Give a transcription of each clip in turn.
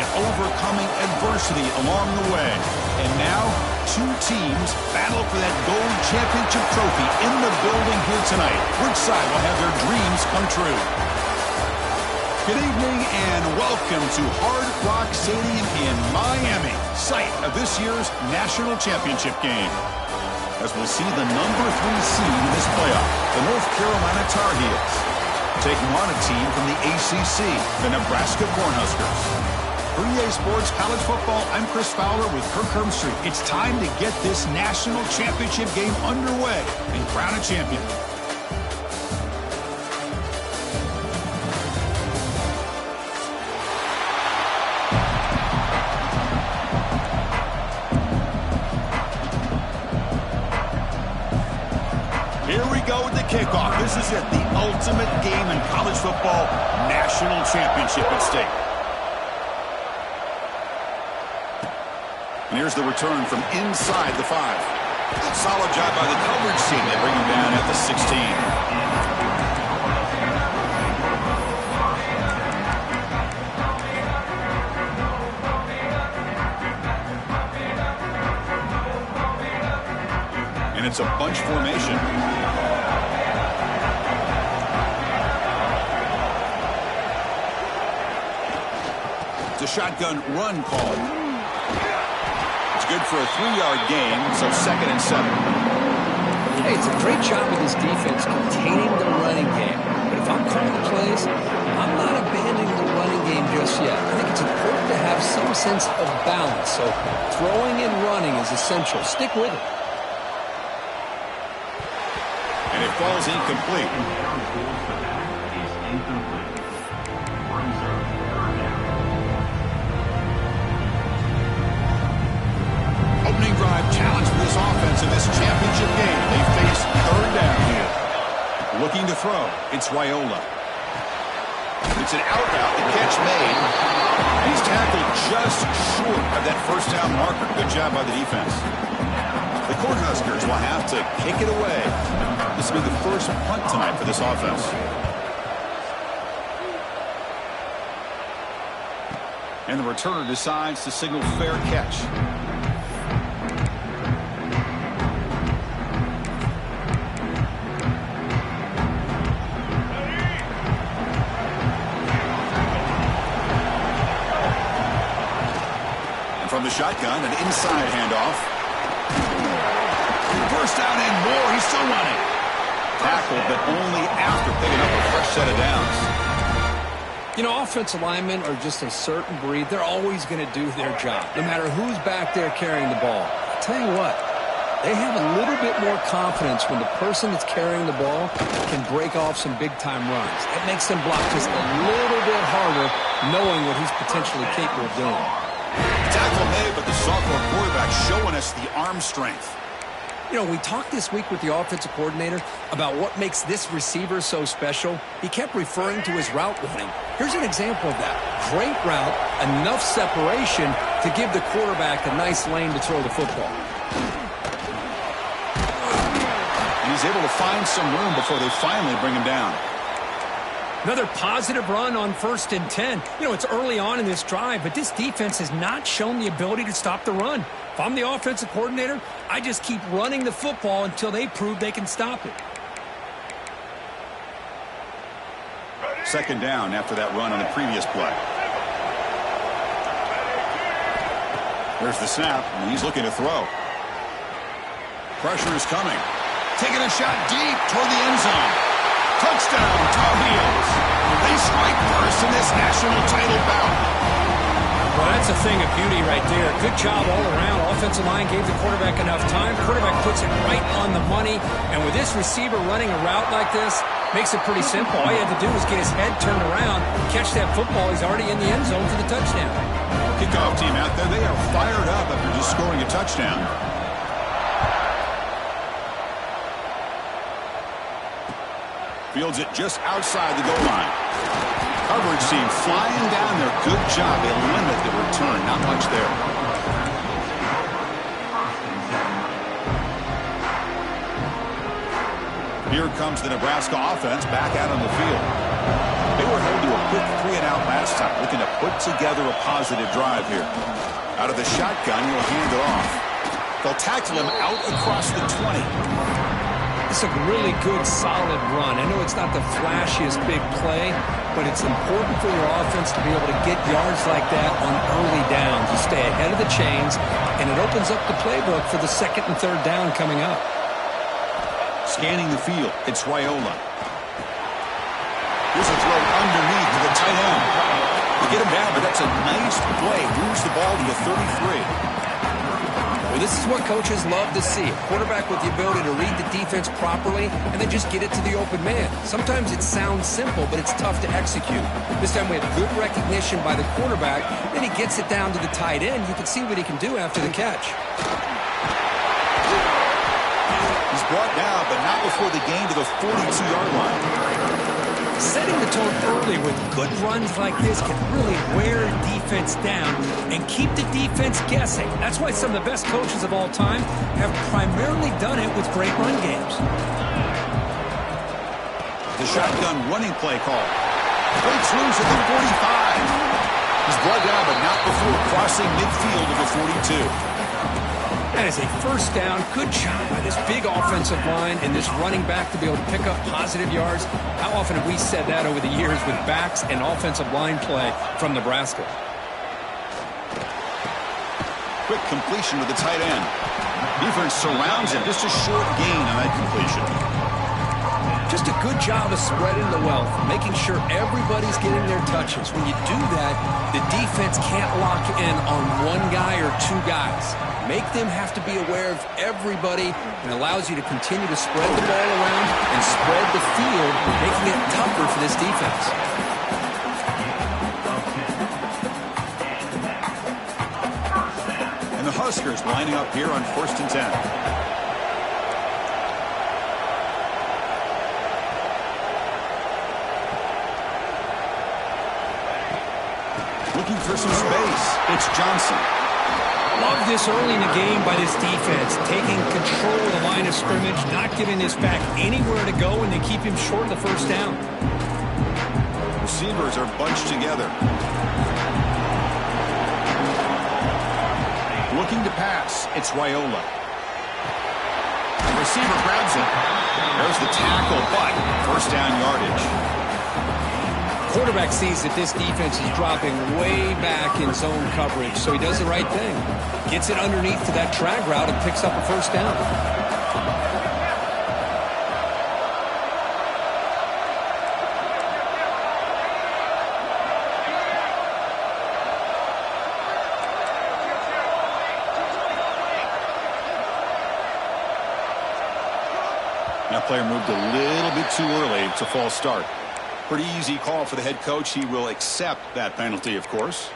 and overcoming adversity along the way. And now, two teams battle for that gold championship trophy in the building here tonight. Which side will have their dreams come true? Good evening and welcome to Hard Rock Stadium in Miami, site of this year's national championship game. As we'll see the number 3 seed in this playoff, the North Carolina Tar Heels, taking on a team from the ACC, the Nebraska Cornhuskers. For EA Sports College Football, I'm Chris Fowler with Kirk Herbstreit. It's time to get this national championship game underway and crown a champion. Here we go with the kickoff. This is it, the ultimate game in college football, national championship at stake. And here's the return from inside the 5. Solid job by the coverage team. They bring him down at the 16. And it's a bunch formation. It's a shotgun run call. It's good for a 3-yard gain, so 2nd and 7. Hey, it's a great job of this defense containing the running game. But if I'm calling plays, I'm not abandoning the running game just yet. I think it's important to have some sense of balance. So throwing and running is essential. Stick with it. And it falls incomplete. Opening drive challenge for this offense in this championship game. They face 3rd down here. Looking to throw. It's Raiola. It's an out route. The catch made. And he's tackled just short of that 1st down marker. Good job by the defense. The Cornhuskers will have to kick it away. This will be the first punt tonight for this offense. And the returner decides to signal fair catch. And from the shotgun, an inside handoff. First down and more. He's still running. Tackled, but only after picking up a fresh set of downs. You know, offensive linemen are just a certain breed. They're always going to do their job, no matter who's back there carrying the ball. I'll tell you what, they have a little bit more confidence when the person that's carrying the ball can break off some big-time runs. It makes them block just a little bit harder, knowing what he's potentially capable of doing. Tackle made, but the sophomore quarterback showing us the arm strength. You know, we talked this week with the offensive coordinator about what makes this receiver so special. He kept referring to his route running. Here's an example of that. Great route, enough separation to give the quarterback a nice lane to throw the football. And he's able to find some room before they finally bring him down. Another positive run on 1st and 10. You know, it's early on in this drive, but this defense has not shown the ability to stop the run. If I'm the offensive coordinator, I just keep running the football until they prove they can stop it. 2nd down after that run on the previous play. There's the snap, and he's looking to throw. Pressure is coming. Taking a shot deep toward the end zone. Touchdown, Tar Heels. They strike first in this national title bout. Well, that's a thing of beauty right there. Good job all around. Offensive line gave the quarterback enough time. Quarterback puts it right on the money. And with this receiver running a route like this, makes it pretty simple. All you have to do is get his head turned around, catch that football. He's already in the end zone for the touchdown. Kickoff team out there, they are fired up after just scoring a touchdown. Fields it just outside the goal line. Coverage team flying down there. Good job. They limit the return. Not much there. Here comes the Nebraska offense back out on the field. They were held to a quick 3-and-out last time, looking to put together a positive drive here. Out of the shotgun, he'll hand it off. They'll tackle him out across the 20. It's a really good, solid run. I know it's not the flashiest big play, but it's important for your offense to be able to get yards like that on early downs. You stay ahead of the chains, and it opens up the playbook for the second and third down coming up. Scanning the field, it's Raiola. Here's a throw underneath to the tight end. They get him down, but that's a nice play. Moves the ball to the 33. Well, this is what coaches love to see. A quarterback with the ability to read the defense properly and then just get it to the open man. Sometimes it sounds simple, but it's tough to execute. This time we have good recognition by the quarterback. Then he gets it down to the tight end. You can see what he can do after the catch. He's brought down, but not before the gain to the 42-yard line. Setting the tone early with good runs like this can really wear a defense down and keep the defense guessing. That's why some of the best coaches of all time have primarily done it with great run games. The shotgun running play call. Breaks loose at the 45. He's brought down, but not before crossing midfield of the 42. That is a first down. Good job by this big offensive line and this running back to be able to pick up positive yards. How often have we said that over the years with backs and offensive line play from Nebraska? Quick completion to the tight end. Defense surrounds him. Just a short gain on that completion. Just a good job of spreading the wealth, making sure everybody's getting their touches. When you do that, the defense can't lock in on one guy or two guys. Make them have to be aware of everybody, and allows you to continue to spread the ball around and spread the field, making it tougher for this defense. And the Huskers lining up here on 1st and 10. Looking for some space. It's Johnson. Love this early in the game by this defense, taking control of the line of scrimmage, not giving this back anywhere to go, and they keep him short of the first down. Receivers are bunched together. Looking to pass. It's Raiola. The receiver grabs it. There's the tackle, but first down yardage. Quarterback sees that this defense is dropping way back in zone coverage, so he does the right thing. Gets it underneath to that drag route and picks up a first down. That player moved a little bit too early. It's a false start. Pretty easy call for the head coach. He will accept that penalty, of course.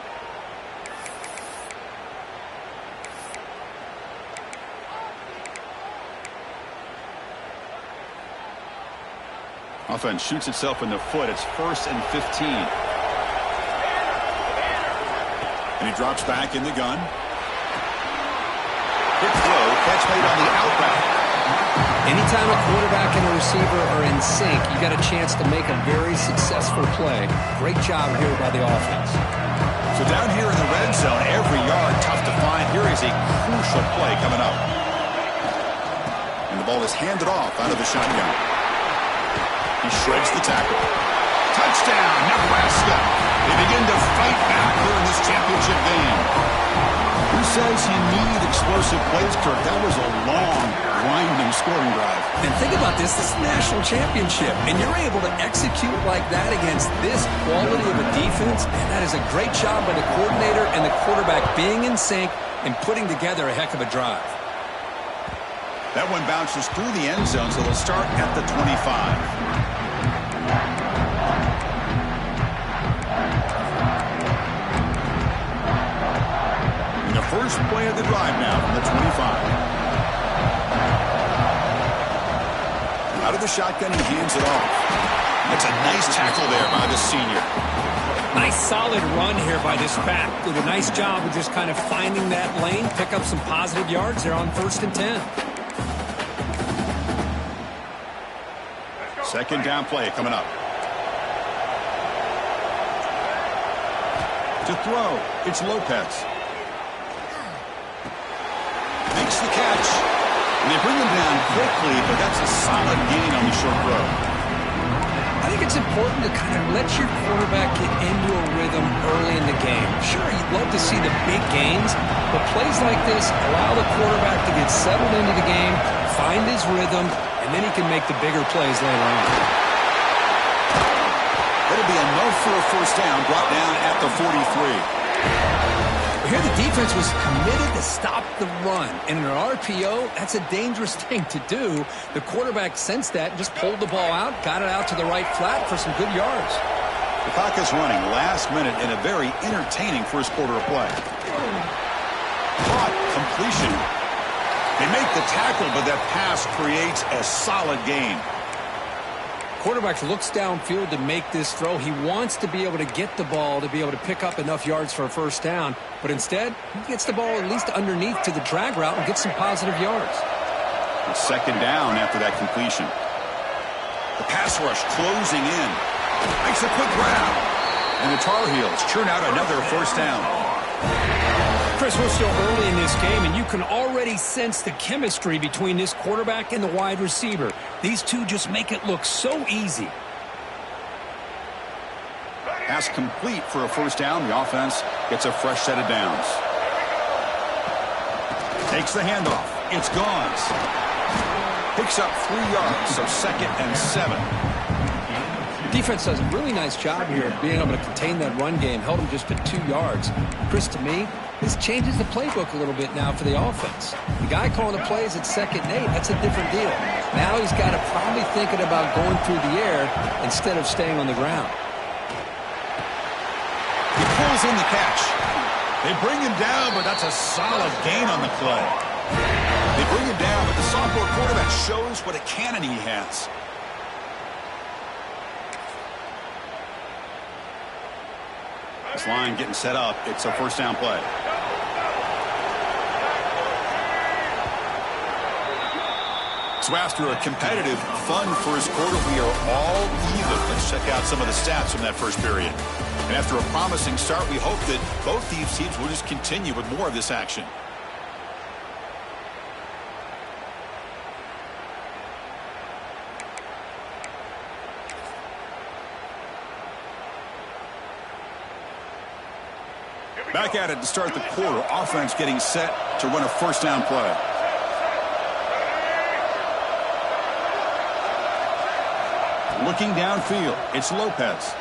Offense shoots itself in the foot. It's 1st and 15. And he drops back in the gun. Quick throw. Catch made on the out route. Anytime a quarterback and a receiver are in sync, you got a chance to make a very successful play. Great job here by the offense. So down here in the red zone, every yard tough to find. Here is a crucial play coming up. And the ball is handed off out of the shotgun. He shreds the tackle. Touchdown, Nebraska. They begin to fight back here in this championship game. Who says you need explosive plays, Kirk? That was a long, winding scoring drive. And think about this. This is a national championship, and you're able to execute like that against this quality of a defense, and that is a great job by the coordinator and the quarterback being in sync and putting together a heck of a drive. That one bounces through the end zone, so they'll start at the 25. First play of the drive now from the 25. Out of the shotgun, he hands it off. That's a nice tackle there by the senior. Nice solid run here by this back. Did a nice job of just kind of finding that lane, pick up some positive yards there on 1st and 10. Second down play coming up. To throw, it's Lopez. Makes the catch. And they bring him down quickly, but that's a solid gain on the short throw. I think it's important to kind of let your quarterback get into a rhythm early in the game. Sure, you'd love to see the big gains, but plays like this allow the quarterback to get settled into the game, find his rhythm, and then he can make the bigger plays later on. It'll be enough for a first down, brought down at the 43. Here the defense was committed to stop the run. And in an RPO, that's a dangerous thing to do. The quarterback sensed that and just pulled the ball out, got it out to the right flat for some good yards. The clock is running last minute in a very entertaining first quarter of play. Caught, completion. They make the tackle, but that pass creates a solid gain. Quarterback looks downfield to make this throw. He wants to be able to get the ball to be able to pick up enough yards for a first down. But instead, he gets the ball at least underneath to the drag route and gets some positive yards. Second down after that completion. The pass rush closing in. Makes a quick grab. And the Tar Heels churn out another first down. Chris, we're still early in this game, and you can already sense the chemistry between this quarterback and the wide receiver. These two just make it look so easy. Pass complete for a first down. The offense gets a fresh set of downs. Takes the handoff. It's gone. Picks up 3 yards, so 2nd and 7. Defense does a really nice job here of being able to contain that run game. Held him just to 2 yards. Chris, to me, this changes the playbook a little bit now for the offense. The guy calling the plays at 2nd and 8, that's a different deal. Now he's got to probably thinking about going through the air instead of staying on the ground. He pulls in the catch. They bring him down, but that's a solid gain on the play. They bring him down, but the sophomore quarterback shows what a cannon he has. This line getting set up. It's a first down play. So after a competitive, fun first quarter, we are all even. Let's check out some of the stats from that first period. And after a promising start, we hope that both these teams will just continue with more of this action. Back at it to start the quarter. Offense getting set to run a first down play. Looking downfield. It's Lopez.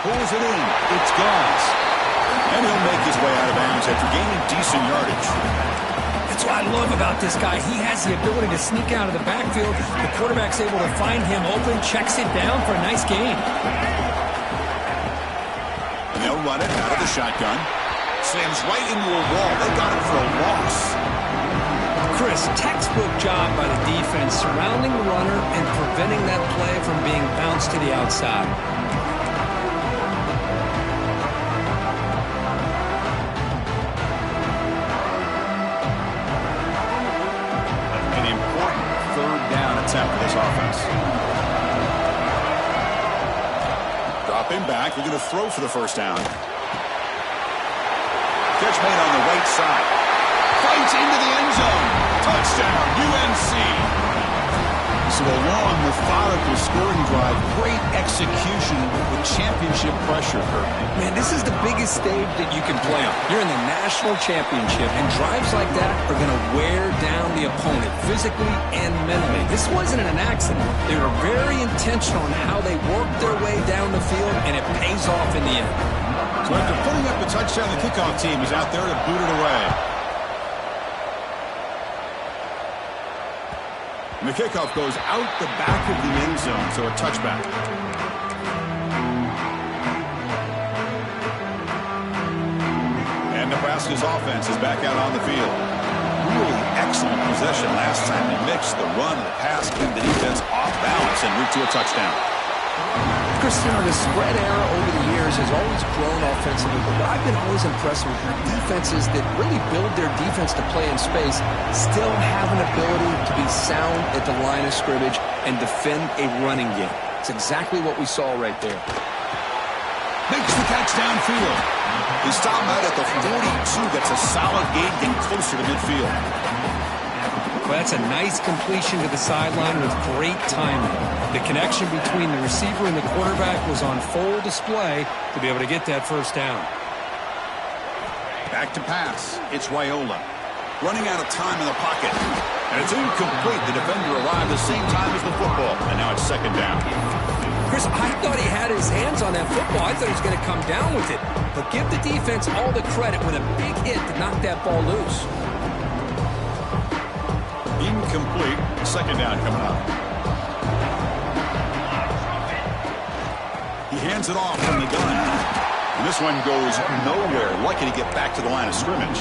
Pulls it in. It's gone. And he'll make his way out of bounds after gaining decent yardage. That's what I love about this guy. He has the ability to sneak out of the backfield. The quarterback's able to find him open, checks it down for a nice gain. They'll run it out of the shotgun. Slams right into a wall. They got him for a loss. Chris, textbook job by the defense surrounding the runner and preventing that play from being bounced to the outside. An important third down attempt for this offense. Dropping back. They're going to throw for the first down. Catch made on the right side. Fights into the end zone. Touchdown, UNC. So a long, methodical scoring drive. Great execution with championship pressure. Man, this is the biggest stage that you can play on. You're in the national championship, and drives like that are going to wear down the opponent physically and mentally. This wasn't an accident. They were very intentional in how they worked their way down the field, and it pays off in the end. So after putting up the touchdown, the kickoff team is out there to boot it away. And the kickoff goes out the back of the end zone, so a touchback. And Nebraska's offense is back out on the field. Really excellent possession last time. They mixed the run and the pass, keeping the defense off balance en route to a touchdown. Chris, the spread era over the years has always grown offensively, but I've been always impressed with defenses that really build their defense to play in space, still have an ability to be sound at the line of scrimmage and defend a running game. It's exactly what we saw right there. Makes the catch downfield. He stopped out at the 42. That's a solid gain, getting closer to midfield. Well, that's a nice completion to the sideline with great timing. The connection between the receiver and the quarterback was on full display to be able to get that first down. Back to pass. It's Raiola. Running out of time in the pocket. And it's incomplete. The defender arrived the same time as the football. And now it's second down. Chris, I thought he had his hands on that football. I thought he was going to come down with it. But give the defense all the credit with a big hit to knock that ball loose. Incomplete. Second down coming up. He hands it off from the gun. And this one goes nowhere. Lucky to get back to the line of scrimmage.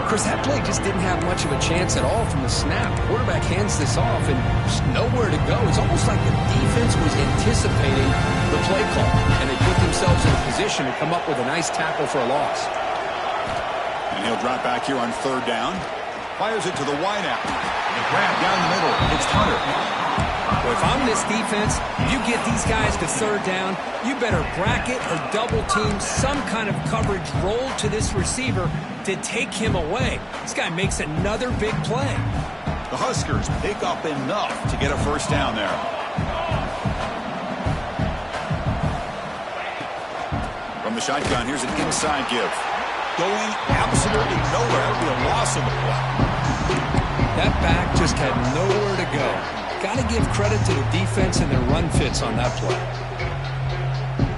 Chris, that play just didn't have much of a chance at all from the snap. Quarterback hands this off and just nowhere to go. It's almost like the defense was anticipating the play call, and they put themselves in a position to come up with a nice tackle for a loss. And he'll drop back here on third down. Fires it to the wideout. Grab down the middle. It's Hunter. Well, if I'm this defense, you get these guys to third down, you better bracket or double team some kind of coverage roll to this receiver to take him away. This guy makes another big play. The Huskers pick up enough to get a first down there. From the shotgun, here's an inside give. Going absolutely nowhere. That would be a loss of the play. That back just had nowhere to go. Got to give credit to the defense and their run fits on that play.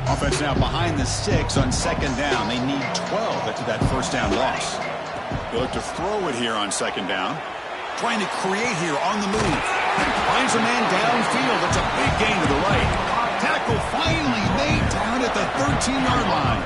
Offense now behind the sticks on second down. They need 12 after that first down loss. They look to throw it here on second down. Trying to create here on the move. Finds a man downfield. That's a big gain to the right. Tackle finally made down at the 13-yard line.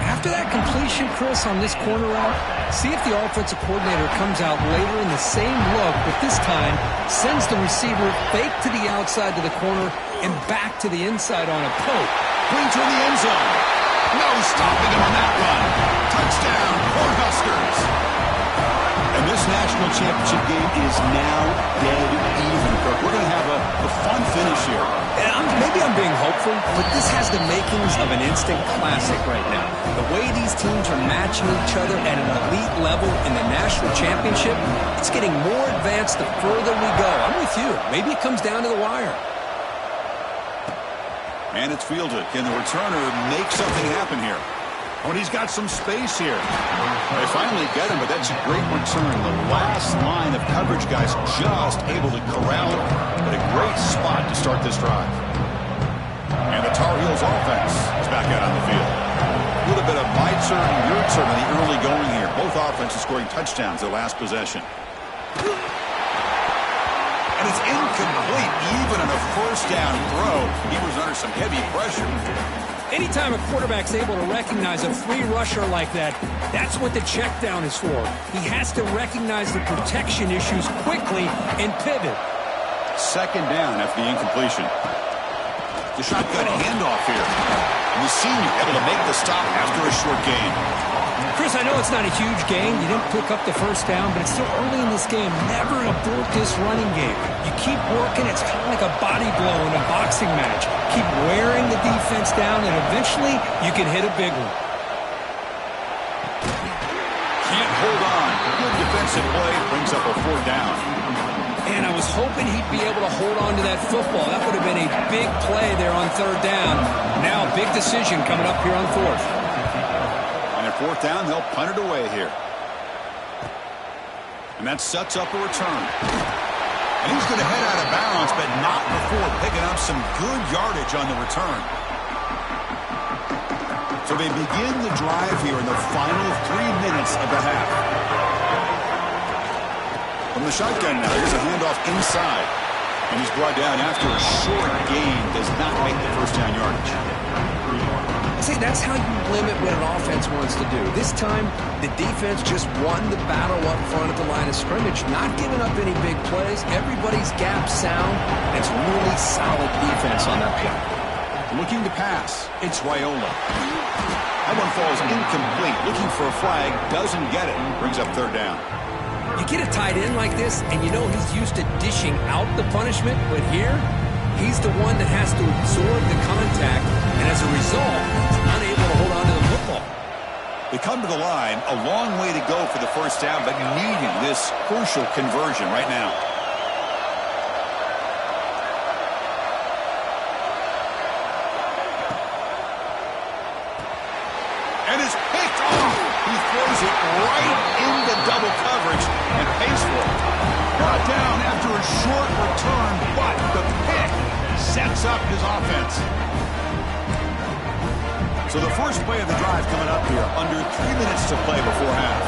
After that completion, Chris, on this corner route, see if the offensive coordinator comes out later in the same look, but this time sends the receiver fake to the outside to the corner and back to the inside on a poke. Brings her in the end zone. No stopping him on that run. Touchdown, Cornhuskers. And this national championship game is now dead even, Kirk. We're going to have a fun finish here. And maybe I'm being hopeful, but this has the makings of an instant classic right now. The way these teams are matching each other at an elite level in the national championship, it's getting more advanced the further we go. I'm with you. Maybe it comes down to the wire. And it's fielded. Can the returner make something happen here? Oh, and he's got some space here. They finally get him, but that's a great return. The last line of coverage guys just able to corral it, but a great spot to start this drive. And the Tar Heels offense is back out on the field. A little bit of Beitzer and Yurtzer in the early going here. Both offenses scoring touchdowns their last possession. And it's incomplete, even on a first down throw. He was under some heavy pressure. Anytime a quarterback's able to recognize a free rusher like that, that's what the check down is for. He has to recognize the protection issues quickly and pivot. Second down after the incompletion. The shotgun handoff here. And the senior able to make the stop after a short gain. Chris, I know it's not a huge gain. You didn't pick up the first down, but it's still early in this game. Never abort this running game. You keep working. It's kind of like a body blow in a boxing match. Keep wearing the defense down, and eventually you can hit a big one. Can't hold on. Good defensive play. Brings up a fourth down. And I was hoping he'd be able to hold on to that football. That would have been a big play there on third down. Now a big decision coming up here on fourth. And at fourth down, they'll punt it away here. And that sets up a return. And he's going to head out of bounds, but not before picking up some good yardage on the return. So they begin the drive here in the final 3 minutes of the half. From the shotgun now, here's a handoff inside. And he's brought down after a short gain. Does not make the first down yardage. See, that's how you limit what an offense wants to do. This time, the defense just won the battle up front at the line of scrimmage, not giving up any big plays. Everybody's gap sound. It's really solid defense on that play. Looking to pass. It's Raiola. That one falls incomplete. Looking for a flag. Doesn't get it. Brings up third down. You get a tight end like this, and you know he's used to dishing out the punishment, but here, he's the one that has to absorb the contact and as a result, he's unable to hold on to the football. They come to the line, a long way to go for the first down, but needing this crucial conversion right now. And is picked off. He throws it right into double coverage and pays for it. Brought down after a short return, but the pick sets up his offense. So the first play of the drive coming up here, under 3 minutes to play before half.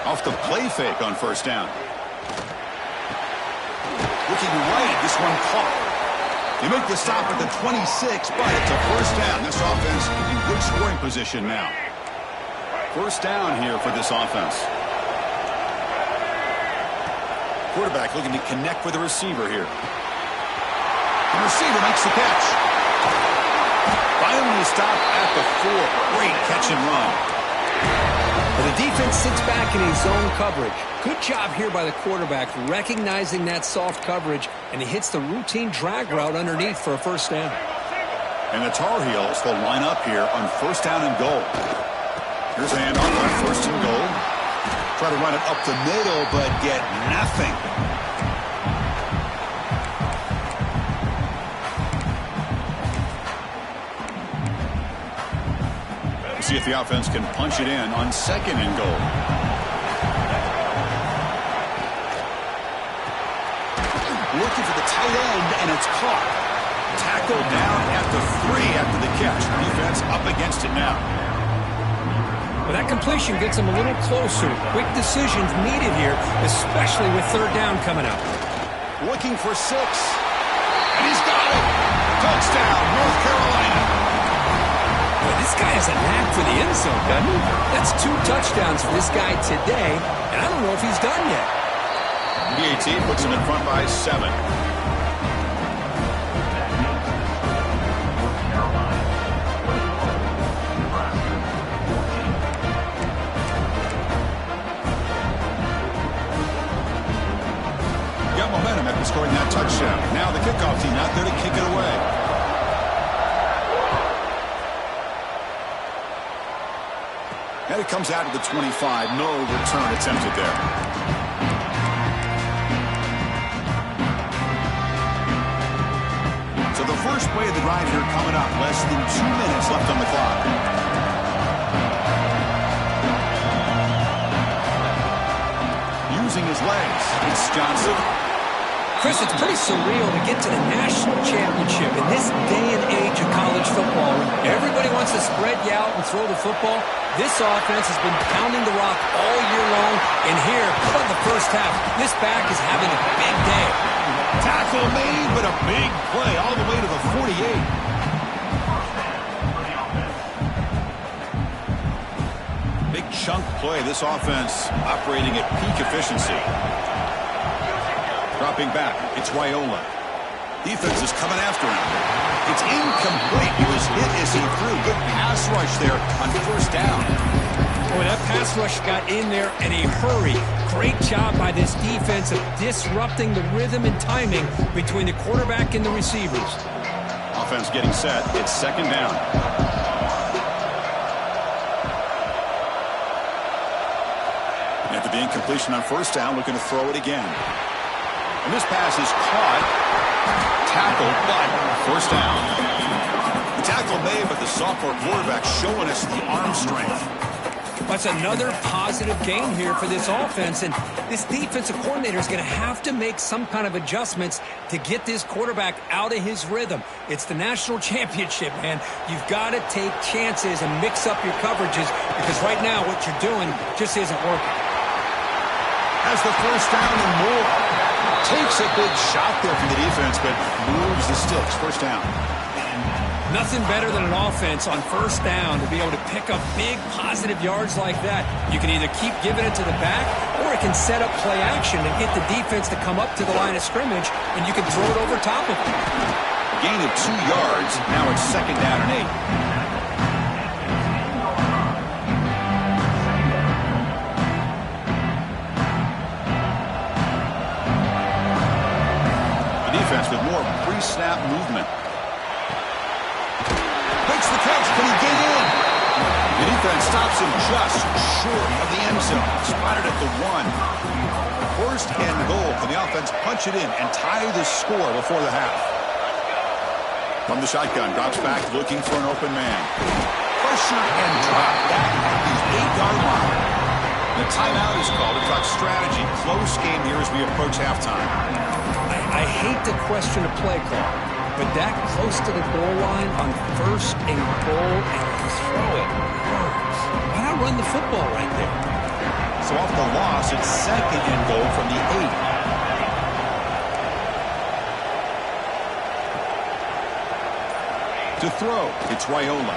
Off the play fake on first down. Looking right, this one caught. They make the stop at the 26, but it's a first down. This offense in good scoring position now. First down here for this offense. Quarterback looking to connect with the receiver here. The receiver makes the catch. Finally stopped at the 4. Great catch and run. Well, the defense sits back in his zone coverage. Good job here by the quarterback recognizing that soft coverage, and he hits the routine drag route underneath for a first down. And the Tar Heels will line up here on first down and goal. Here's a handoff on first and goal. Try to run it up the middle, but get nothing. See if the offense can punch it in on second and goal. Looking for the tight end, and it's caught. Tackled down at the 3 after the catch. Defense up against it now. Well, that completion gets him a little closer. Quick decisions needed here, especially with third down coming up. Looking for 6. And he's got it. Touchdown, North Carolina. Boy, this guy has a knack for the end zone, doesn't he? That's 2 touchdowns for this guy today, and I don't know if he's done yet. PAT puts him in front by 7. Got momentum after scoring that touchdown. Now the kickoff team out there to kick it away. And it comes out to the 25. No return attempted there. So the first play of the drive here coming up. Less than 2 minutes left on the clock. Using his legs, it's Johnson. Chris, it's pretty surreal to get to the national championship in this day and age of college football. Everybody wants to spread you out and throw the football. This offense has been pounding the rock all year long. And here, how about the first half? This back is having a big day. Tackle made, but a big play all the way to the 48. Big chunk play. This offense operating at peak efficiency. Dropping back, it's Raiola. Defense is coming after him. It's incomplete. He was hit as he threw. Good pass rush there on first down. Boy, that pass rush got in there in a hurry. Great job by this defense of disrupting the rhythm and timing between the quarterback and the receivers. Offense getting set. It's second down. After the incompletion on first down, looking to throw it again. And this pass is caught, tackled, but first down. The tackle made, but the sophomore quarterback showing us the arm strength. That's another positive gain here for this offense, and this defensive coordinator is going to have to make some kind of adjustments to get this quarterback out of his rhythm. It's the national championship, man. You've got to take chances and mix up your coverages, because right now what you're doing just isn't working. Has the first down and more. Takes a big shot there from the defense, but moves the sticks. First down. Nothing better than an offense on first down to be able to pick up big positive yards like that. You can either keep giving it to the back, or it can set up play action and get the defense to come up to the line of scrimmage, and you can throw it over top of them. A gain of 2 yards. Now it's second down and 8. Defense with more pre-snap movement. Makes the catch. Can he get in? The defense stops him just short of the end zone. Spotted at the 1. First and goal. Can the offense punch it in and tie the score before the half? From the shotgun, drops back looking for an open man. Pressure and drop back at the 8-yard line. The timeout is called to talk strategy. Close game here as we approach halftime. I hate to question a play call, but that close to the goal line on first and goal and you throw it hurts. Why not run the football right there? So off the loss, it's second and goal from the 8. To throw, it's Raiola.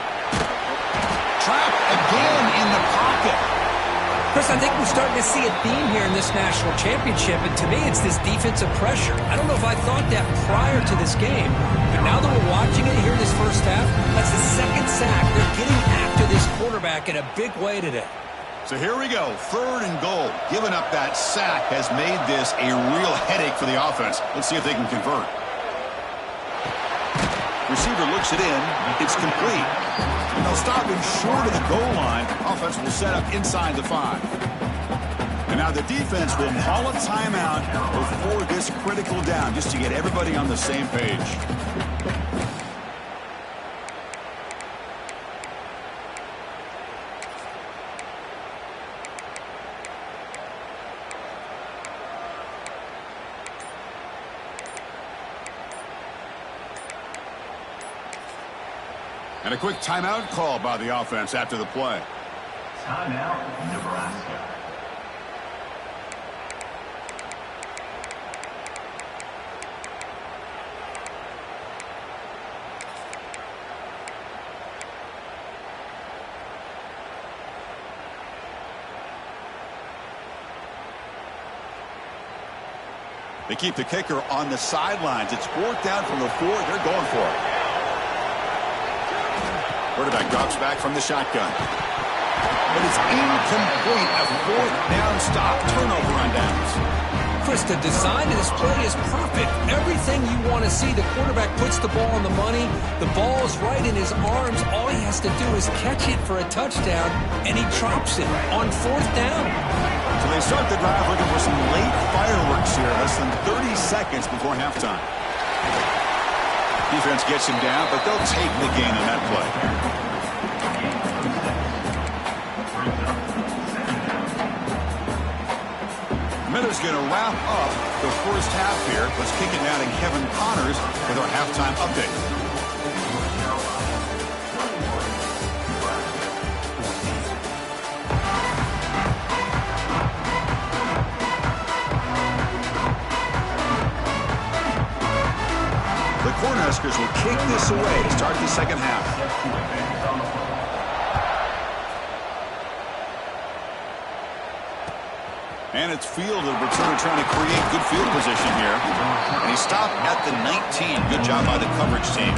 Trap again in the pocket. Chris, I think we're starting to see a theme here in this national championship, and to me it's this defensive pressure. I don't know if I thought that prior to this game, but now that we're watching it here in this first half, that's the second sack. They're getting after this quarterback in a big way today. So here we go, third and goal. Giving up that sack has made this a real headache for the offense. Let's see if they can convert. Receiver looks it in. It's complete. And they'll stop him short of the goal line. Offense will set up inside the 5. And now the defense will call a timeout before this critical down just to get everybody on the same page. And a quick timeout call by the offense after the play. Timeout, Nebraska. They keep the kicker on the sidelines. It's 4th down from the 4. They're going for it. Quarterback drops back from the shotgun. But it's incomplete. A 4th down stop. Turnover on downs. Chris, the design of this play is perfect. Everything you want to see. The quarterback puts the ball on the money. The ball is right in his arms. All he has to do is catch it for a touchdown, and he drops it on 4th down. So they start the drive looking for some late fireworks here. Less than 30 seconds before halftime. Defense gets him down, but they'll take the gain on that play. Miller's going to wrap up the first half here. Let's kick it now to Kevin Connors with our halftime update. The Cornhuskers will kick this away to start the second half. And it's fielded. Returner trying to create good field position here. And he stopped at the 19. Good job by the coverage team.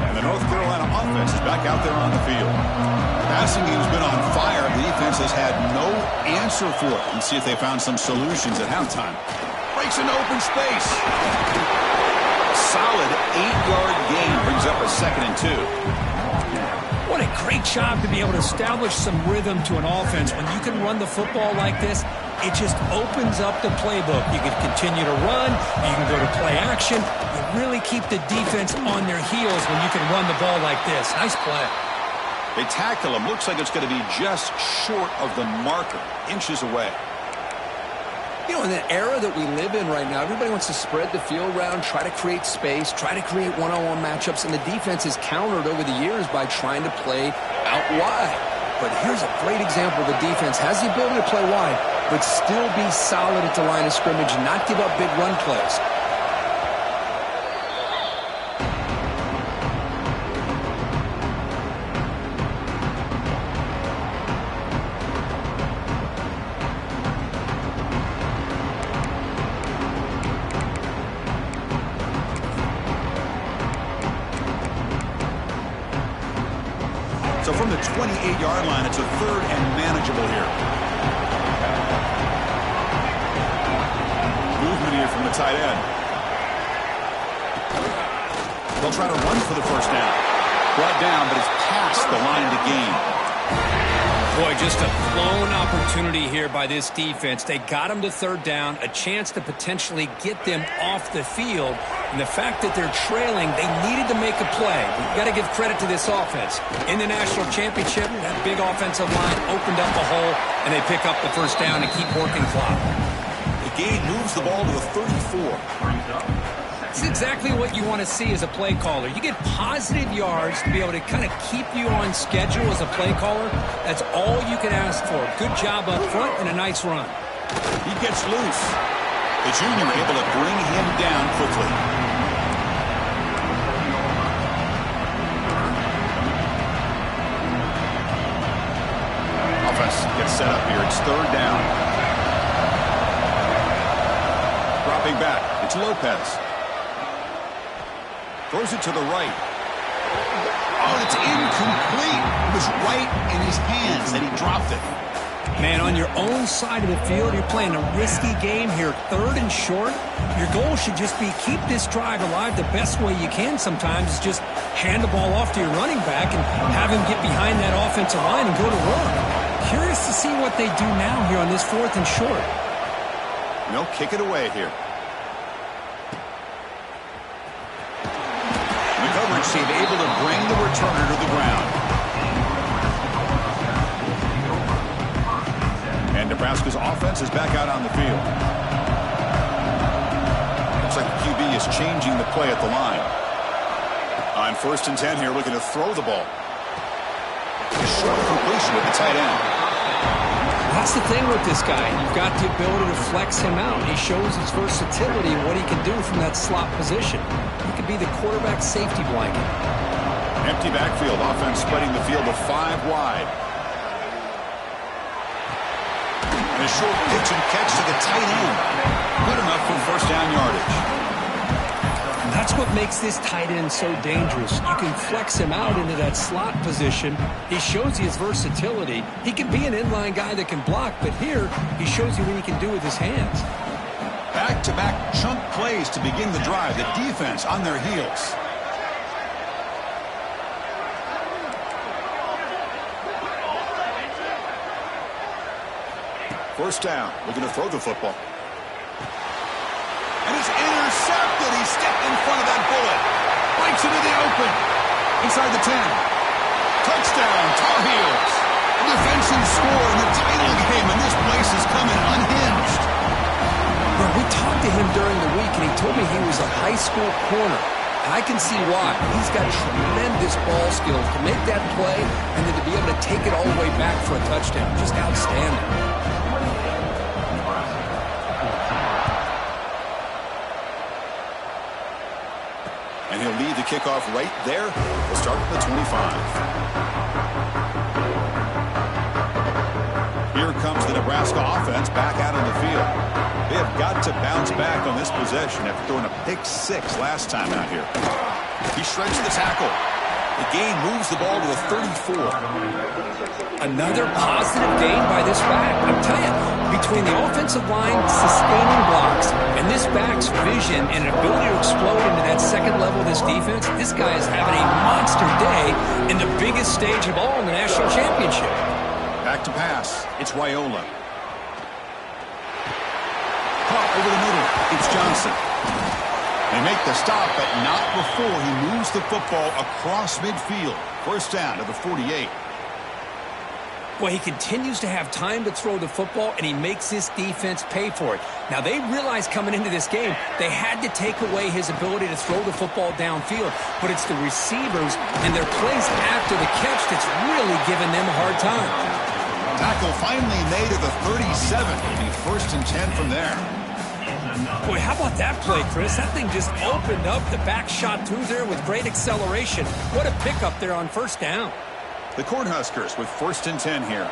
And the North Carolina offense is back out there on the field. Passing game's been on fire. The defense has had no answer for it. Let's see if they found some solutions at halftime. Breaks into open space. Solid 8-yard gain brings up a 2nd and 2. What a great job to be able to establish some rhythm to an offense. When you can run the football like this, it just opens up the playbook. You can continue to run. You can go to play action. You really keep the defense on their heels when you can run the ball like this. Nice play. They tackle him. Looks like it's going to be just short of the marker. Inches away. You know, in the era that we live in right now, everybody wants to spread the field around, try to create space, try to create one-on-one matchups, and the defense has countered over the years by trying to play out wide. But here's a great example. The defense has the ability to play wide, but still be solid at the line of scrimmage, not give up big run plays. So from the 28-yard line, it's a 3rd and manageable here. Movement here from the tight end. They'll try to run for the first down. Brought down, but it's past the line to gain. Boy, just a blown opportunity here by this defense. They got him to third down, a chance to potentially get them off the field. And the fact that they're trailing, they needed to make a play. You've got to give credit to this offense. In the national championship, that big offensive line opened up a hole, and they pick up the first down and keep working clock. The gain moves the ball to the 34. It's exactly what you want to see as a play caller. You get positive yards to be able to kind of keep you on schedule as a play caller. That's all you can ask for. Good job up front and a nice run. He gets loose. The junior able to bring him down quickly. Offense gets set up here. It's third down. Dropping back. It's Lopez. Throws it to the right. Oh, it's incomplete. It was right in his hands and he dropped it. Man, on your own side of the field, you're playing a risky game here, third and short. Your goal should just be keep this drive alive the best way you can sometimes is just hand the ball off to your running back and have him get behind that offensive line and go to work. Curious to see what they do now here on this fourth and short. No, kick it away here. Team able to bring the returner to the ground. And Nebraska's offense is back out on the field. Looks like the QB is changing the play at the line. On 1st and 10 here, looking to throw the ball. A short completion with the tight end. That's the thing with this guy. You've got the ability to flex him out. He shows his versatility and what he can do from that slot position. He could be the quarterback safety blanket. Empty backfield. Offense spreading the field to 5 wide. And a short pitch and catch to the tight end. Good enough for first down yardage. And that's what makes this tight end so dangerous. You can flex him out into that slot position. He shows you his versatility. He can be an inline guy that can block, but here he shows you what he can do with his hands. Back-to-back chunk plays to begin the drive. The defense on their heels. First down. Looking to throw the football. And it's intercepted. He stepped in front of that bullet. Breaks into the open. Inside the 10. Touchdown, Tar Heels. A defensive score in the title game, and this place is coming unhinged. Well, we talked to him during the week, and he told me he was a high school corner. And I can see why. He's got tremendous ball skills to make that play and then to be able to take it all the way back for a touchdown. Just outstanding. And he'll lead the kickoff right there. We'll start at the 25. Here comes the Nebraska offense back out on the field. They have got to bounce back on this possession after throwing a pick 6 last time out here. He shreds the tackle. The gain moves the ball to the 34. Another positive gain by this back. I'm telling you, between the offensive line sustaining blocks and this back's vision and ability to explode into that second level of this defense, this guy is having a monster day in the biggest stage of all in the national championship. Back to pass. It's Wyola. Caught over the middle. It's Johnson. They make the stop, but not before he moves the football across midfield. First down to the 48. Well, he continues to have time to throw the football, and he makes this defense pay for it. Now, they realized coming into this game, they had to take away his ability to throw the football downfield, but it's the receivers and their plays after the catch that's really giving them a hard time. Tackle finally made at the 37. It'll be 1st and 10 from there. Boy, how about that play, Chris? That thing just opened up. The back shot through there with great acceleration. What a pickup there on first down. The Cornhuskers with 1st and 10 here.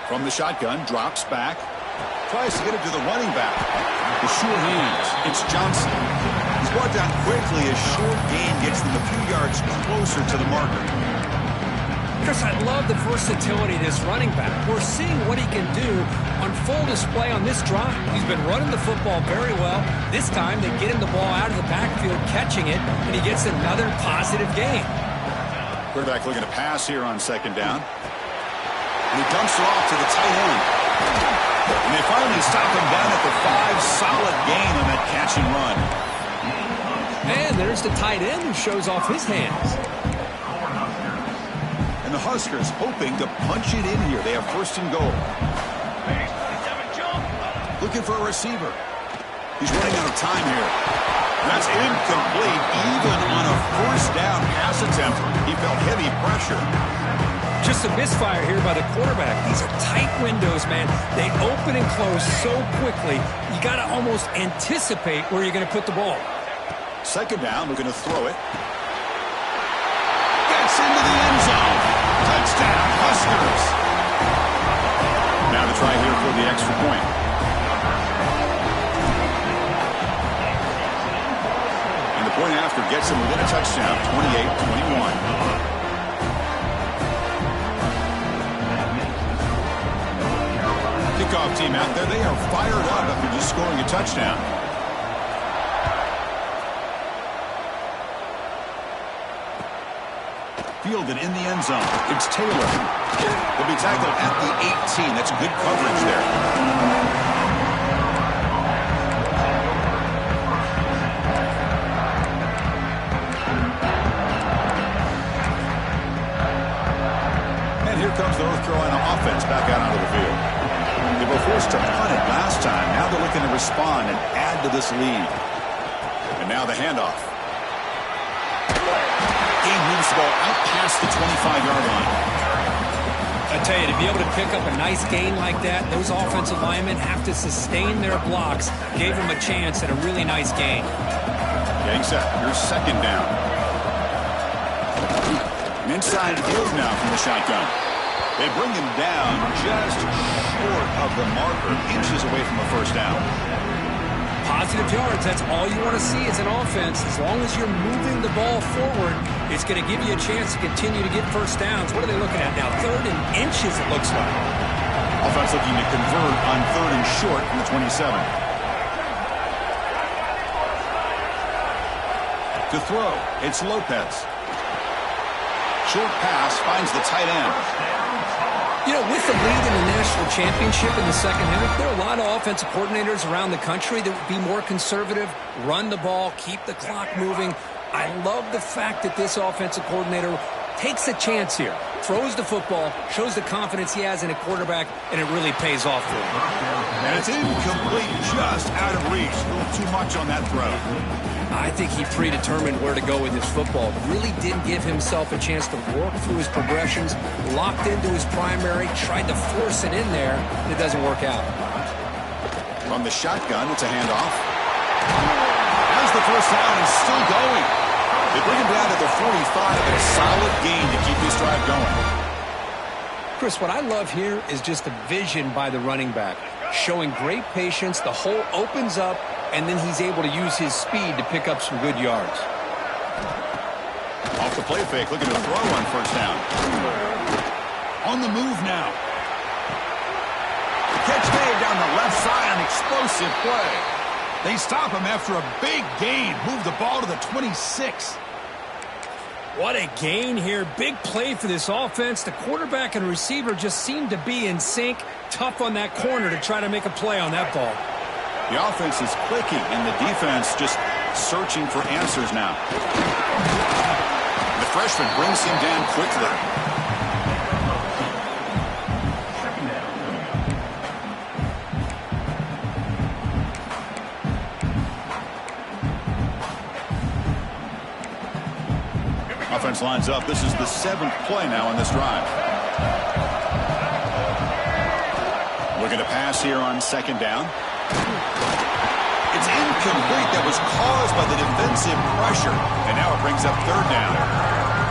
From the shotgun, drops back. Tries to get it to the running back. The sure hands. It's Johnson. He's brought down quickly as short gain gets them a few yards closer to the marker. Chris, I love the versatility of this running back. We're seeing what he can do on full display on this drive. He's been running the football very well. This time, they get him the ball out of the backfield, catching it, and he gets another positive gain. Quarterback looking to pass here on second down. And he dumps it off to the tight end. And they finally stop him down at the 5. Solid gain on that catch and run. And there's the tight end who shows off his hands. And the Huskers hoping to punch it in here. They have first and goal. Looking for a receiver. He's running out of time here. That's incomplete. Even on a first down pass attempt, he felt heavy pressure. Just a misfire here by the quarterback. These are tight windows, man. They open and close so quickly. You got to almost anticipate where you're going to put the ball. Second down, looking to throw it. Gets into the end zone. Touchdown, Huskers. Now to try here for the extra point. And the point after gets him within a touchdown, 28-21. Kickoff team out there, they are fired up after just scoring a touchdown. Fielded in the end zone. It's Taylor. He'll be tackled at the 18. That's good coverage there. And here comes the North Carolina offense back out onto the field. They were forced to punt it last time. Now they're looking to respond and add to this lead. And now the handoff. Moves the ball out past the 25-yard line. I tell you, to be able to pick up a nice gain like that, those offensive linemen have to sustain their blocks. Gave them a chance at a really nice gain. Getting set. Here's second down. An inside field now from the shotgun. They bring him down just short of the marker, inches away from a first down. Positive yards, that's all you want to see as an offense. As long as you're moving the ball forward, it's going to give you a chance to continue to get first downs. What are they looking at now? 3rd and inches, it looks like. Offense looking to convert on 3rd and short from the 27. To throw, it's Lopez. Short pass finds the tight end. You know, with the lead in the national championship in the second half, there are a lot of offensive coordinators around the country that would be more conservative, run the ball, keep the clock moving. I love the fact that this offensive coordinator takes a chance here, throws the football, shows the confidence he has in a quarterback, and it really pays off for him. And it's incomplete, just out of reach. A little too much on that throw. I think he predetermined where to go with his football. Really didn't give himself a chance to work through his progressions, locked into his primary, tried to force it in there, and it doesn't work out. From the shotgun, it's a handoff. Has the first down and still going. They bring him down to the 45, and a solid gain to keep this drive going. Chris, what I love here is just the vision by the running back, showing great patience. The hole opens up, and then he's able to use his speed to pick up some good yards. Off the play fake, looking to throw on first down. On the move now. The catch made down the left side, an explosive play. They stop him after a big gain. Move the ball to the 26. What a gain here. Big play for this offense. The quarterback and receiver just seem to be in sync. Tough on that corner to try to make a play on that ball. The offense is clicking, and the defense just searching for answers now. The freshman brings him down quickly. Offense lines up. This is the 7th play now on this drive. Looking to pass here on second down. It's incomplete. That was caused by the defensive pressure. And now it brings up third down.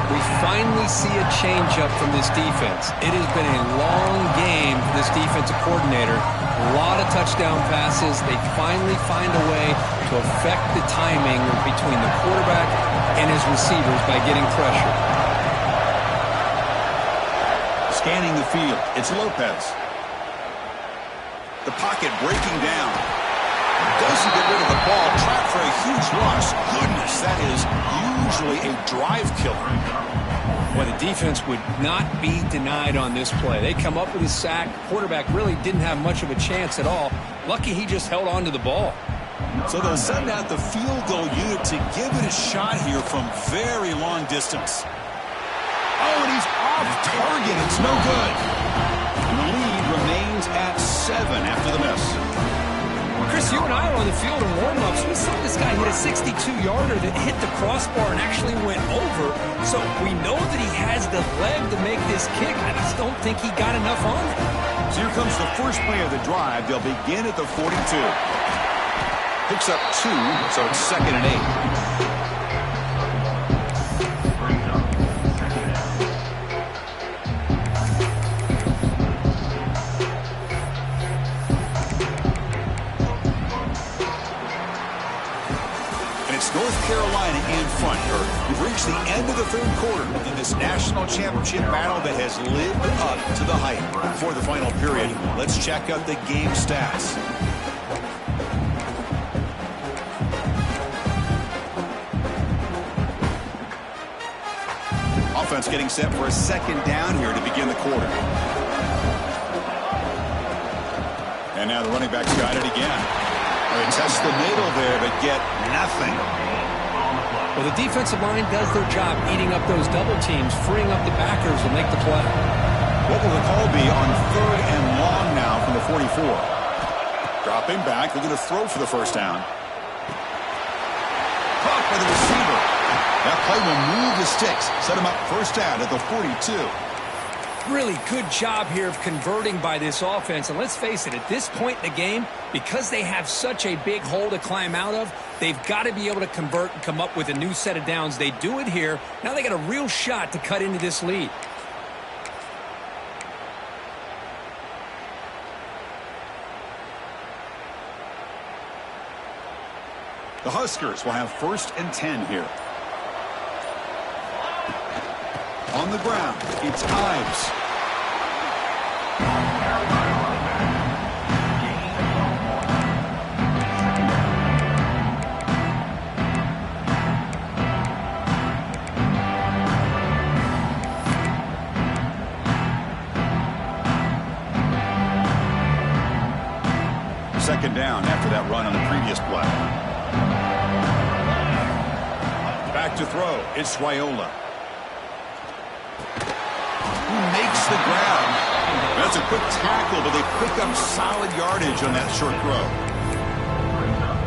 We finally see a change-up from this defense. It has been a long game for this defensive coordinator. A lot of touchdown passes. They finally find a way to affect the timing between the quarterback and his receivers by getting pressure. Scanning the field, it's Lopez. The pocket breaking down. Doesn't get rid of the ball. Trapped for a huge loss. Goodness, that is usually a drive killer. Well, the defense would not be denied on this play. They come up with a sack. Quarterback really didn't have much of a chance at all. Lucky he just held on to the ball. So they'll send out the field goal unit to give it a shot here from very long distance. Oh, and he's off target. It's no good. And the lead remains at 7 after the miss. Chris, you and I were on the field in warm-ups. We saw this guy hit a 62-yarder that hit the crossbar and actually went over. So we know that he has the leg to make this kick. I just don't think he got enough on it. So here comes the first play of the drive. They'll begin at the 42. Picks up 2, so it's 2nd and 8. North Carolina in front. We've reached the end of the third quarter in this national championship battle that has lived up to the hype. Before the final period, let's check out the game stats. Offense getting set for a second down here to begin the quarter. And now the running back's got it again. They test the middle there, but get nothing. Well, the defensive line does their job eating up those double teams, freeing up the backers to make the play. What will the call be on 3rd and long now from the 44? Dropping back, they're going to throw for the first down. Caught by the receiver. That play will move the sticks, set him up first down at the 42. Really good job here of converting by this offense. And let's face it, at this point in the game, because they have such a big hole to climb out of, they've got to be able to convert and come up with a new set of downs. They do it here. Now they got a real shot to cut into this lead. The Huskers will have 1st and 10 here. On the ground, it's Ives. Second down after that run on the previous play. Back to throw. It's Raiola. Makes the grab. That's a quick tackle, but they pick up solid yardage on that short throw.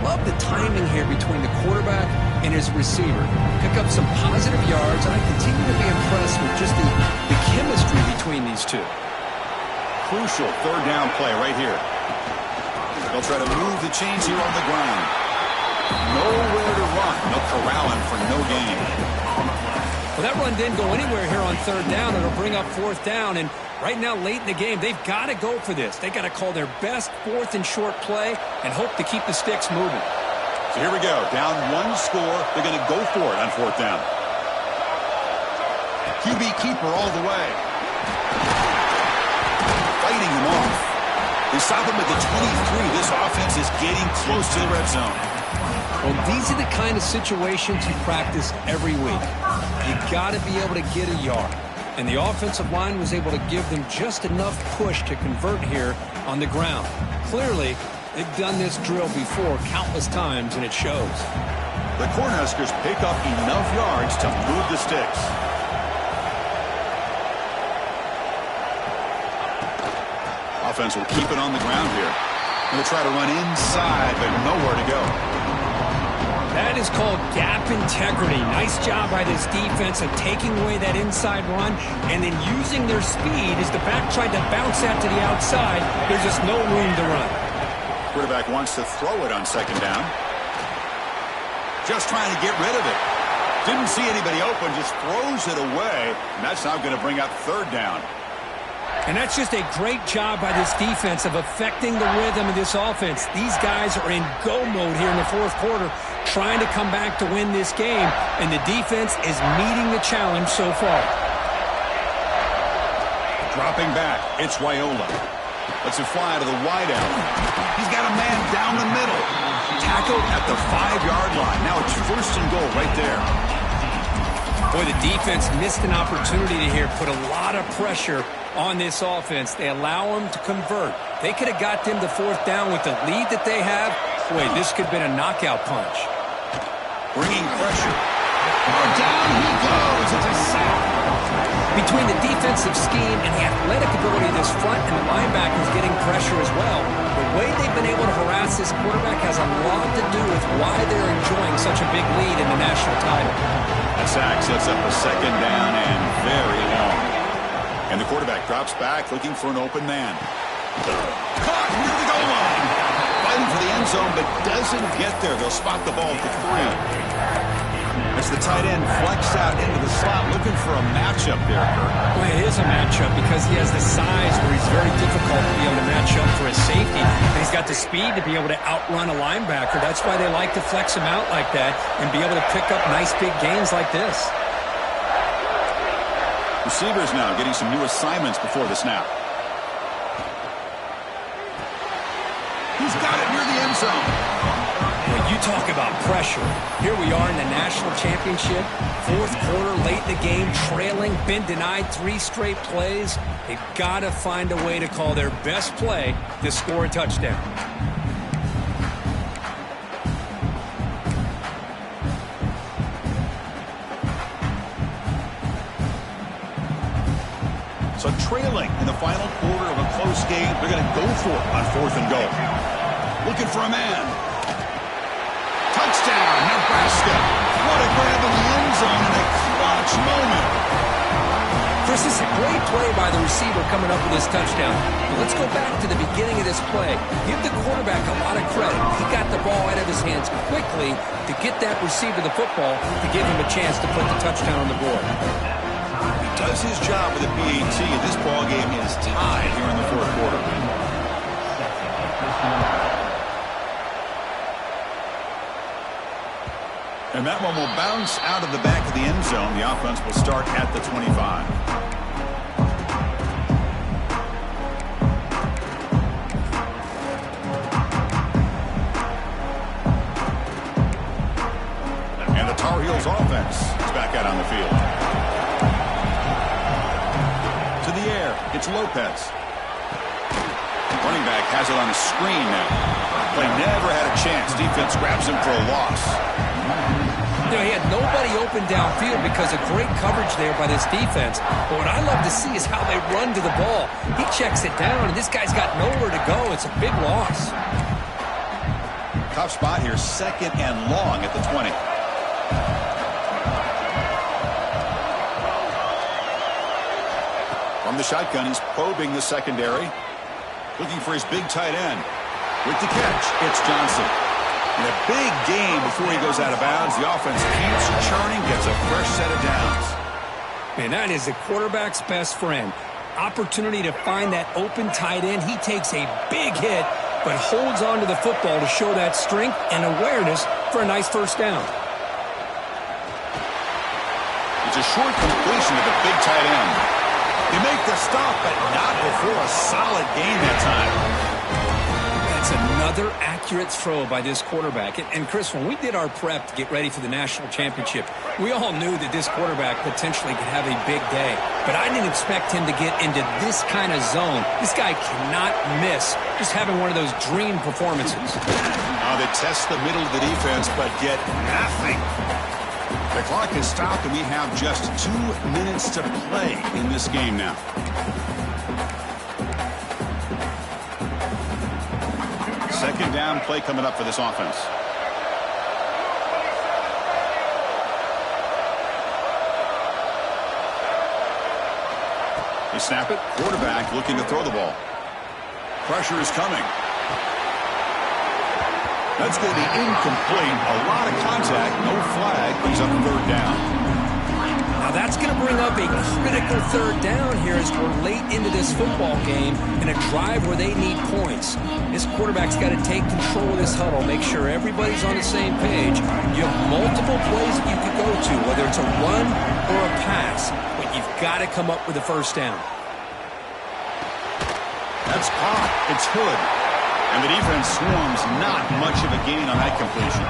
Love the timing here between the quarterback and his receiver. Pick up some positive yards, and I continue to be impressed with just the chemistry between these two. Crucial 3rd down play right here. They'll try to move the chains here on the ground. Nowhere to run. No corralling for no gain. Well, that run didn't go anywhere here on 3rd down. It'll bring up 4th down. And right now, late in the game, they've got to go for this. They've got to call their best 4th and short play and hope to keep the sticks moving. So here we go. Down 1 score. They're going to go for it on 4th down. QB keeper all the way. Fighting him off. They stop him at the 23. This offense is getting close to the red zone. Well, these are the kind of situations you practice every week. You got to be able to get a yard. And the offensive line was able to give them just enough push to convert here on the ground. Clearly, they've done this drill before countless times, and it shows. The Cornhuskers pick up enough yards to move the sticks. Offense will keep it on the ground here. Going to try to run inside, but nowhere to go. That is called gap integrity. Nice job by this defense of taking away that inside run and then using their speed as the back tried to bounce that to the outside. There's just no room to run. Quarterback wants to throw it on 2nd down. Just trying to get rid of it. Didn't see anybody open, just throws it away. And that's now going to bring up 3rd down. And that's just a great job by this defense of affecting the rhythm of this offense. These guys are in go mode here in the 4th quarter, trying to come back to win this game, and the defense is meeting the challenge so far. Dropping back, it's Wyola. Lets it fly to the wideout. He's got a man down the middle. Tackled at the 5-yard line. Now it's 1st and goal right there. Boy, the defense missed an opportunity to here put a lot of pressure on this offense. They allow them to convert. They could have got them to 4th down with the lead that they have. Boy, this could have been a knockout punch. Bringing pressure. Down he goes. It's a sack. Between the defensive scheme and the athletic ability of this front and the linebackers getting pressure as well, the way they've been able to harass this quarterback has a lot to do with why they're enjoying such a big lead in the national title. That sack sets up a 2nd down and very long. And the quarterback drops back looking for an open man. Caught near the goal line. Fighting for the end zone but doesn't get there. They'll spot the ball for 3. As the tight end flexed out into the slot, looking for a matchup there, Kurt. Well, it is a matchup because he has the size where he's very difficult to be able to match up for his safety. And he's got the speed to be able to outrun a linebacker. That's why they like to flex him out like that and be able to pick up nice big gains like this. Receivers now getting some new assignments before the snap. He's got it near the end zone. When you talk about pressure, here we are in the national championship, 4th quarter, late in the game, trailing, been denied 3 straight plays. They've got to find a way to call their best play to score a touchdown. So trailing in the final quarter of a close game, they're going to go for it on 4th and goal. Looking for a man. Touchdown, Nebraska. What a grab in the end zone in a clutch moment. Chris, this is a great play by the receiver coming up with this touchdown. But let's go back to the beginning of this play. Give the quarterback a lot of credit. He got the ball out of his hands quickly to get that receiver the football to give him a chance to put the touchdown on the board. He does his job with a PAT, and this ball game is tied here in the 4th quarter. And that one will bounce out of the back of the end zone. The offense will start at the 25. And the Tar Heels offense is back out on the field. To the air, it's Lopez. Running back has it on a screen now. Play never had a chance. Defense grabs him for a loss. You know, he had nobody open downfield because of great coverage there by this defense. But what I love to see is how they run to the ball. He checks it down, and this guy's got nowhere to go. It's a big loss. Tough spot here, 2nd and long at the 20. From the shotgun, he's probing the secondary. Looking for his big tight end. With the catch, it's Johnson. In a big game before he goes out of bounds, the offense keeps churning, gets a fresh set of downs. Man, that is a quarterback's best friend. Opportunity to find that open tight end. He takes a big hit, but holds on to the football to show that strength and awareness for a nice 1st down. It's a short completion to the big tight end. They make the stop, but not before a solid gain that time. That's another accurate throw by this quarterback. And Chris, when we did our prep to get ready for the national championship, we all knew that this quarterback potentially could have a big day. But I didn't expect him to get into this kind of zone. This guy cannot miss just having one of those dream performances. Now they test the middle of the defense, but get nothing. The clock is stopped, and we have just 2 minutes to play in this game now. Second down play coming up for this offense. They snap it. Quarterback looking to throw the ball. Pressure is coming. That's going to be incomplete. A lot of contact. No flag. Brings up 3rd down. Now that's going to bring up a critical 3rd down here as we're late into this football game in a drive where they need points. This quarterback's got to take control of this huddle, make sure everybody's on the same page. You have multiple plays that you could go to, whether it's a run or a pass, but you've got to come up with a 1st down. That's caught. It's Hood. And the defense swarms, not much of a gain on that completion.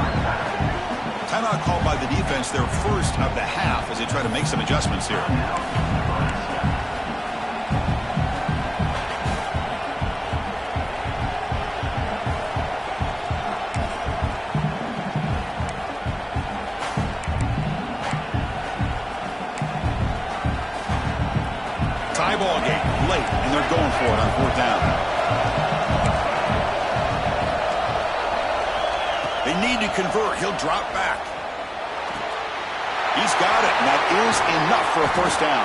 Timeout called by the defense, their first of the half, as they try to make some adjustments here. Tie ball game late, and they're going for it on 4th down. They need to convert. He'll drop back. He's got it, and that is enough for a 1st down.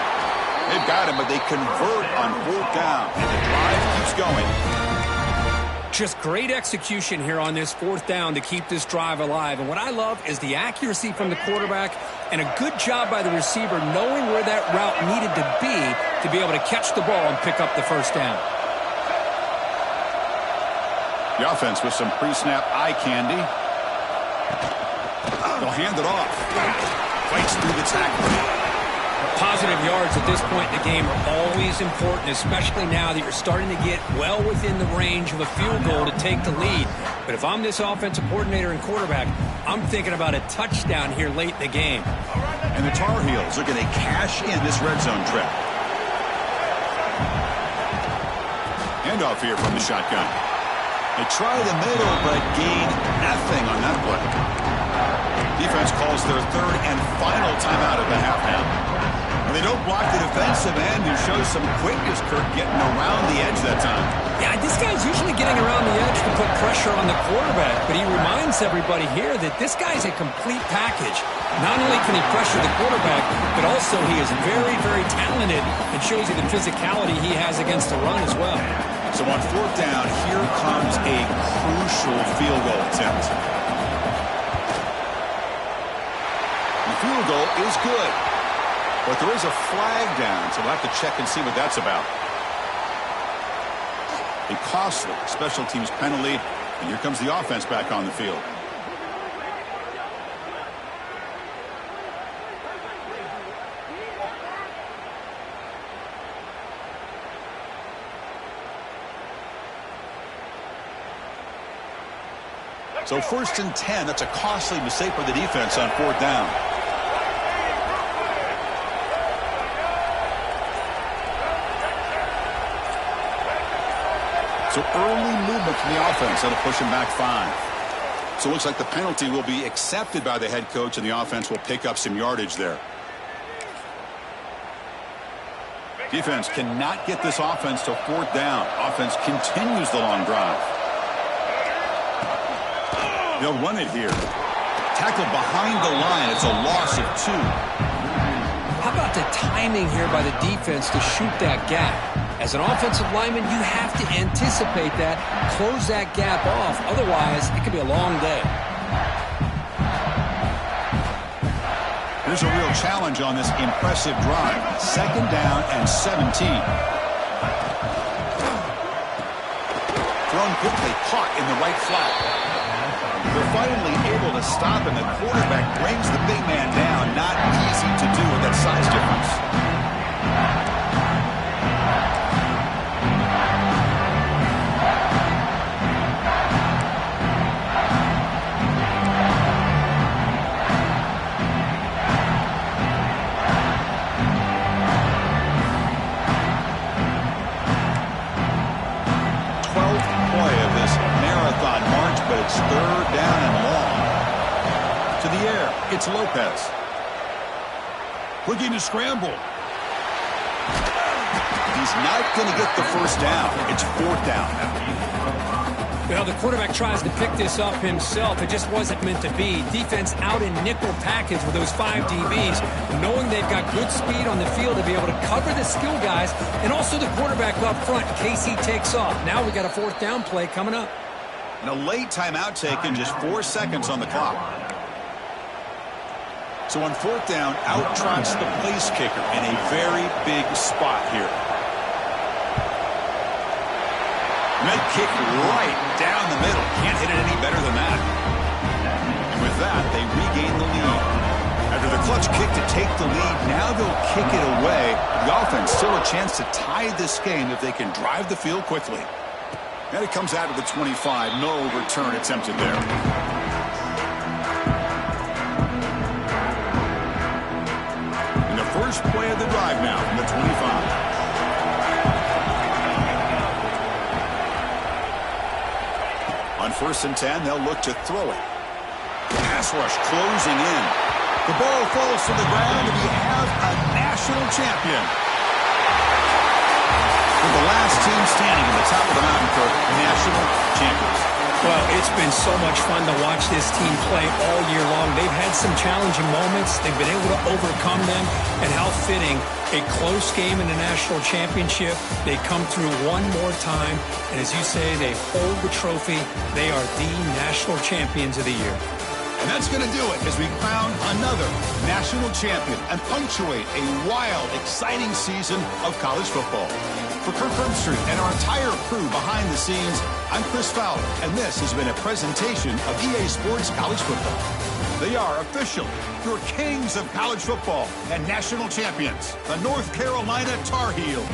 They've got him, but they convert on 4th down, and the drive keeps going. Just great execution here on this 4th down to keep this drive alive. And what I love is the accuracy from the quarterback and a good job by the receiver knowing where that route needed to be able to catch the ball and pick up the 1st down. The offense with some pre-snap eye candy. They'll hand it off. Fights through the tackle. Positive yards at this point in the game are always important, especially now that you're starting to get well within the range of a field goal to take the lead. But if I'm this offensive coordinator and quarterback, I'm thinking about a touchdown here late in the game. And the Tar Heels are going to cash in this red zone trip. Handoff here from the shotgun. They try the middle, but gain nothing on that play. Defense calls their 3rd and final timeout of the half now. They don't block the defensive end, who shows some quickness, Kirk, getting around the edge that time. Yeah, this guy's usually getting around the edge to put pressure on the quarterback, but he reminds everybody here that this guy's a complete package. Not only can he pressure the quarterback, but also he is very, very talented and shows you the physicality he has against the run as well. So on 4th down, here comes a crucial field goal attempt. The field goal is good. But there is a flag down, so we'll have to check and see what that's about. A costly special teams penalty, and here comes the offense back on the field. So 1st and 10, that's a costly mistake for the defense on 4th down. So early movement from the offense. That'll push him back 5. So it looks like the penalty will be accepted by the head coach, and the offense will pick up some yardage there. Defense cannot get this offense to 4th down. Offense continues the long drive. They'll run it here. Tackle behind the line. It's a loss of 2. How about the timing here by the defense to shoot that gap? As an offensive lineman, you have to anticipate that, close that gap off. Otherwise, it could be a long day. Here's a real challenge on this impressive drive. 2nd down and 17. Thrown quickly, caught in the right flat. They're finally able to stop, and the quarterback brings the big man down. Not easy to do with that size difference. It's 3rd down and long. To the air, it's Lopez. Looking to scramble. He's not going to get the 1st down. It's 4th down now. Well, the quarterback tries to pick this up himself. It just wasn't meant to be. Defense out in nickel package with those 5 DBs, knowing they've got good speed on the field to be able to cover the skill guys, and also the quarterback up front in case he takes off. Now we got a 4th down play coming up. And a late timeout taken, just 4 seconds on the clock. So on 4th down, out trots the place kicker in a very big spot here. Med kick right down the middle. Can't hit it any better than that. And with that, they regain the lead. After the clutch kick to take the lead. Now they'll kick it away. The offense still a chance to tie this game if they can drive the field quickly. And it comes out of the 25. No return attempted there. And the first play of the drive now from the 25. On 1st and 10, they'll look to throw it. Pass rush closing in. The ball falls to the ground, and we have a national champion. With the last team standing at the top of the mountain for national champions. Well, it's been so much fun to watch this team play all year long. They've had some challenging moments. They've been able to overcome them. And how fitting, a close game in the national championship. They come through one more time. And as you say, they hold the trophy. They are the national champions of the year. And that's going to do it as we crown another national champion and punctuate a wild, exciting season of college football. For Kirk Herbstreit and our entire crew behind the scenes, I'm Chris Fowler, and this has been a presentation of EA Sports College Football. They are officially your kings of college football and national champions, the North Carolina Tar Heels.